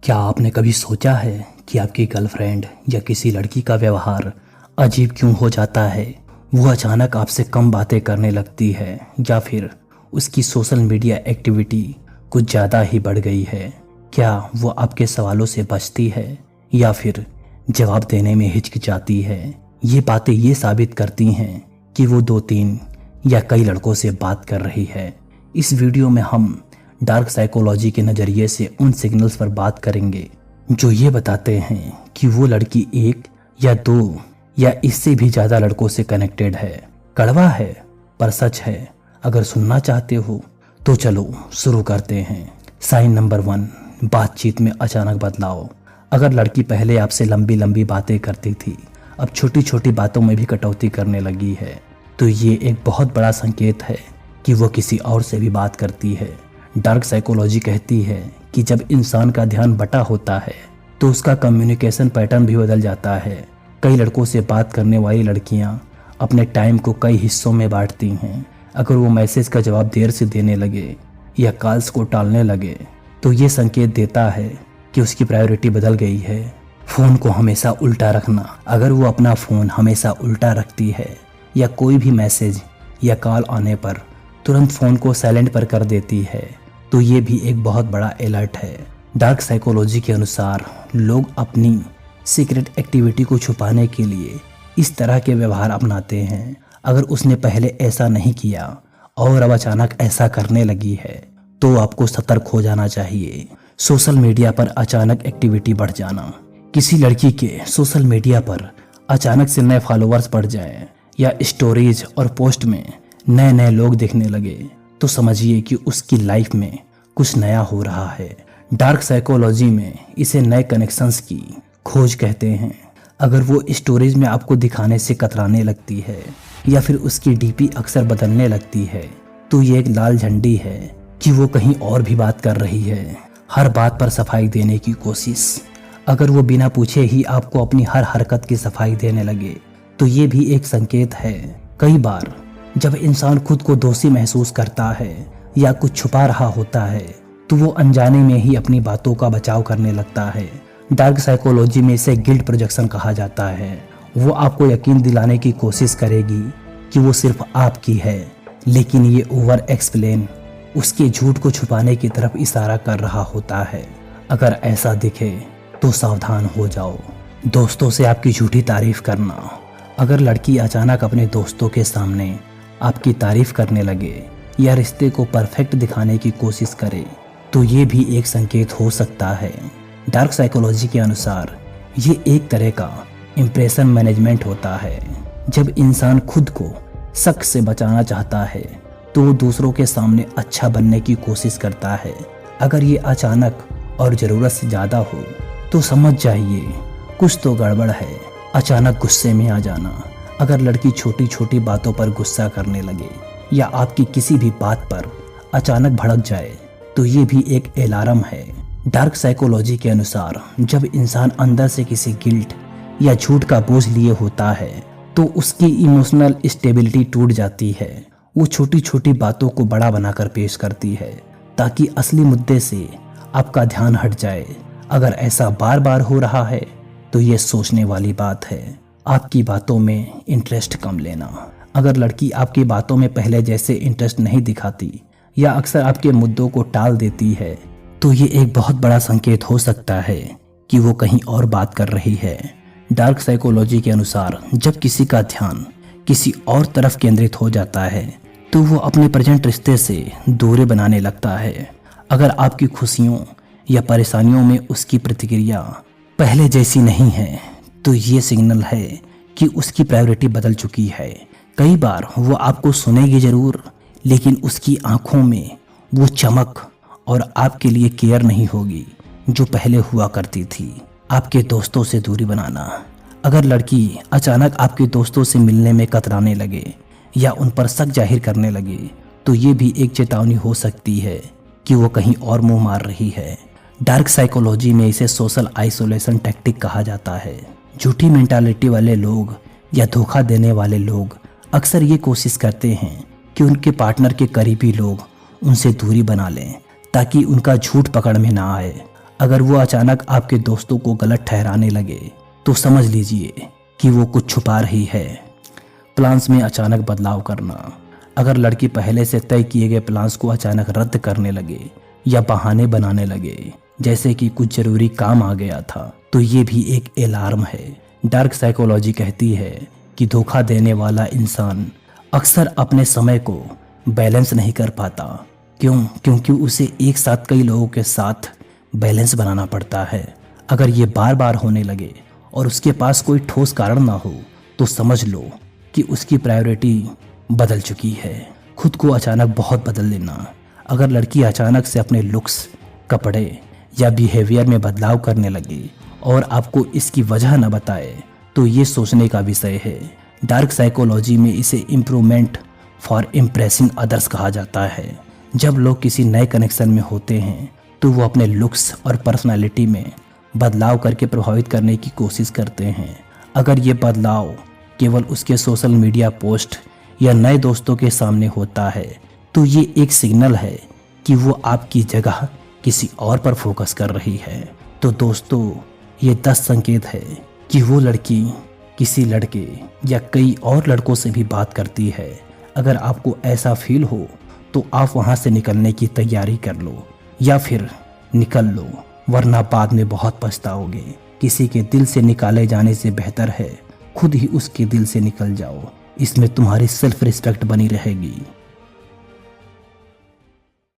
क्या आपने कभी सोचा है कि आपकी गर्लफ्रेंड या किसी लड़की का व्यवहार अजीब क्यों हो जाता है? वो अचानक आपसे कम बातें करने लगती है या फिर उसकी सोशल मीडिया एक्टिविटी कुछ ज़्यादा ही बढ़ गई है? क्या वो आपके सवालों से बचती है या फिर जवाब देने में हिचकिचाती है? ये बातें ये साबित करती हैं कि वो 2-3 या कई लड़कों से बात कर रही है। इस वीडियो में हम डार्क साइकोलॉजी के नज़रिए से उन सिग्नल्स पर बात करेंगे जो ये बताते हैं कि वो लड़की 1 या 2 या इससे भी ज़्यादा लड़कों से कनेक्टेड है। कड़वा है पर सच है। अगर सुनना चाहते हो तो चलो शुरू करते हैं। साइन नंबर 1, बातचीत में अचानक बदलाव। अगर लड़की पहले आपसे लंबी लंबी बातें करती थी, अब छोटी छोटी बातों में भी कटौती करने लगी है, तो ये एक बहुत बड़ा संकेत है कि वो किसी और से भी बात करती है। डार्क साइकोलॉजी कहती है कि जब इंसान का ध्यान बटा होता है तो उसका कम्युनिकेशन पैटर्न भी बदल जाता है। कई लड़कों से बात करने वाली लड़कियां अपने टाइम को कई हिस्सों में बांटती हैं। अगर वो मैसेज का जवाब देर से देने लगे या कॉल्स को टालने लगे तो ये संकेत देता है कि उसकी प्रायोरिटी बदल गई है। फ़ोन को हमेशा उल्टा रखना। अगर वो अपना फ़ोन हमेशा उल्टा रखती है या कोई भी मैसेज या कॉल आने पर तुरंत फ़ोन को साइलेंट पर कर देती है, तो ये भी एक बहुत बड़ा अलर्ट है। डार्क साइकोलॉजी के अनुसार लोग अपनी सीक्रेट एक्टिविटी को छुपाने के लिए इस तरह के व्यवहार अपनाते हैं। अगर उसने पहले ऐसा नहीं किया और अब अचानक ऐसा करने लगी है तो आपको सतर्क हो जाना चाहिए। सोशल मीडिया पर अचानक एक्टिविटी बढ़ जाना। किसी लड़की के सोशल मीडिया पर अचानक से नए फॉलोअर्स बढ़ जाएं या स्टोरीज और पोस्ट में नए नए लोग दिखने लगे तो समझिए कि उसकी लाइफ में कुछ नया हो रहा है। डार्क साइकोलॉजी में इसे नए कनेक्शंस की खोज कहते हैं। अगर वो स्टोरीज में आपको दिखाने से कतराने लगती है या फिर उसकी डीपी अक्सर बदलने लगती है तो ये एक लाल झंडी है कि वो कहीं और भी बात कर रही है। हर बात पर सफाई देने की कोशिश। अगर वो बिना पूछे ही आपको अपनी हर हरकत की सफाई देने लगे तो ये भी एक संकेत है। कई बार जब इंसान खुद को दोषी महसूस करता है या कुछ छुपा रहा होता है तो वो अनजाने में ही अपनी बातों का बचाव करने लगता है। डार्क साइकोलॉजी में इसे गिल्ट प्रोजेक्शन कहा जाता है। वो आपको यकीन दिलाने की कोशिश करेगी कि वो सिर्फ आपकी है, लेकिन ये ओवर एक्सप्लेन उसके झूठ को छुपाने की तरफ इशारा कर रहा होता है। अगर ऐसा दिखे तो सावधान हो जाओ। दोस्तों से आपकी झूठी तारीफ करना। अगर लड़की अचानक अपने दोस्तों के सामने आपकी तारीफ करने लगे या रिश्ते को परफेक्ट दिखाने की कोशिश करे तो ये भी एक संकेत हो सकता है। डार्क साइकोलॉजी के अनुसार ये एक तरह का इंप्रेशन मैनेजमेंट होता है। जब इंसान खुद को शक से बचाना चाहता है तो वो दूसरों के सामने अच्छा बनने की कोशिश करता है। अगर ये अचानक और ज़रूरत से ज़्यादा हो तो समझ जाइए कुछ तो गड़बड़ है। अचानक गुस्से में आ जाना। अगर लड़की छोटी छोटी बातों पर गुस्सा करने लगे या आपकी किसी भी बात पर अचानक भड़क जाए तो ये भी एक अलार्म है। डार्क साइकोलॉजी के अनुसार जब इंसान अंदर से किसी गिल्ट या झूठ का बोझ लिए होता है तो उसकी इमोशनल स्टेबिलिटी टूट जाती है। वो छोटी छोटी बातों को बड़ा बनाकर पेश करती है ताकि असली मुद्दे से आपका ध्यान हट जाए। अगर ऐसा बार बार हो रहा है तो ये सोचने वाली बात है। आपकी बातों में इंटरेस्ट कम लेना। अगर लड़की आपकी बातों में पहले जैसे इंटरेस्ट नहीं दिखाती या अक्सर आपके मुद्दों को टाल देती है तो ये एक बहुत बड़ा संकेत हो सकता है कि वो कहीं और बात कर रही है। डार्क साइकोलॉजी के अनुसार जब किसी का ध्यान किसी और तरफ केंद्रित हो जाता है तो वो अपने प्रेजेंट रिश्ते से दूरी बनाने लगता है। अगर आपकी खुशियों या परेशानियों में उसकी प्रतिक्रिया पहले जैसी नहीं है तो ये सिग्नल है कि उसकी प्रायोरिटी बदल चुकी है। कई बार वो आपको सुनेगी जरूर, लेकिन उसकी आंखों में वो चमक और आपके लिए केयर नहीं होगी जो पहले हुआ करती थी। आपके दोस्तों से दूरी बनाना। अगर लड़की अचानक आपके दोस्तों से मिलने में कतराने लगे या उन पर शक जाहिर करने लगे तो ये भी एक चेतावनी हो सकती है कि वो कहीं और मुंह मार रही है। डार्क साइकोलॉजी में इसे सोशल आइसोलेशन टैक्टिक कहा जाता है। झूठी मेंटालिटी वाले लोग या धोखा देने वाले लोग अक्सर ये कोशिश करते हैं कि उनके पार्टनर के करीबी लोग उनसे दूरी बना लें ताकि उनका झूठ पकड़ में ना आए। अगर वो अचानक आपके दोस्तों को गलत ठहराने लगे तो समझ लीजिए कि वो कुछ छुपा रही है। प्लान्स में अचानक बदलाव करना। अगर लड़की पहले से तय किए गए प्लान्स को अचानक रद्द करने लगे या बहाने बनाने लगे, जैसे कि कुछ जरूरी काम आ गया था, तो ये भी एक अलार्म है। डार्क साइकोलॉजी कहती है कि धोखा देने वाला इंसान अक्सर अपने समय को बैलेंस नहीं कर पाता। क्योंकि उसे एक साथ कई लोगों के साथ बैलेंस बनाना पड़ता है। अगर ये बार बार होने लगे और उसके पास कोई ठोस कारण ना हो तो समझ लो कि उसकी प्रायोरिटी बदल चुकी है। खुद को अचानक बहुत बदल लेना। अगर लड़की अचानक से अपने लुक्स, कपड़े या बिहेवियर में बदलाव करने लगी और आपको इसकी वजह न बताए तो ये सोचने का विषय है। डार्क साइकोलॉजी में इसे इम्प्रूवमेंट फॉर इम्प्रेसिंग अदर्स कहा जाता है। जब लोग किसी नए कनेक्शन में होते हैं तो वो अपने लुक्स और पर्सनालिटी में बदलाव करके प्रभावित करने की कोशिश करते हैं। अगर ये बदलाव केवल उसके सोशल मीडिया पोस्ट या नए दोस्तों के सामने होता है तो ये एक सिग्नल है कि वो आपकी जगह किसी और पर फोकस कर रही है। तो दोस्तों, ये 10 संकेत है कि वो लड़की किसी लड़के या कई और लड़कों से भी बात करती है। अगर आपको ऐसा फील हो तो आप वहाँ से निकलने की तैयारी कर लो या फिर निकल लो, वरना बाद में बहुत पछताओगे। किसी के दिल से निकाले जाने से बेहतर है खुद ही उसके दिल से निकल जाओ। इसमें तुम्हारी सेल्फ रिस्पेक्ट बनी रहेगी।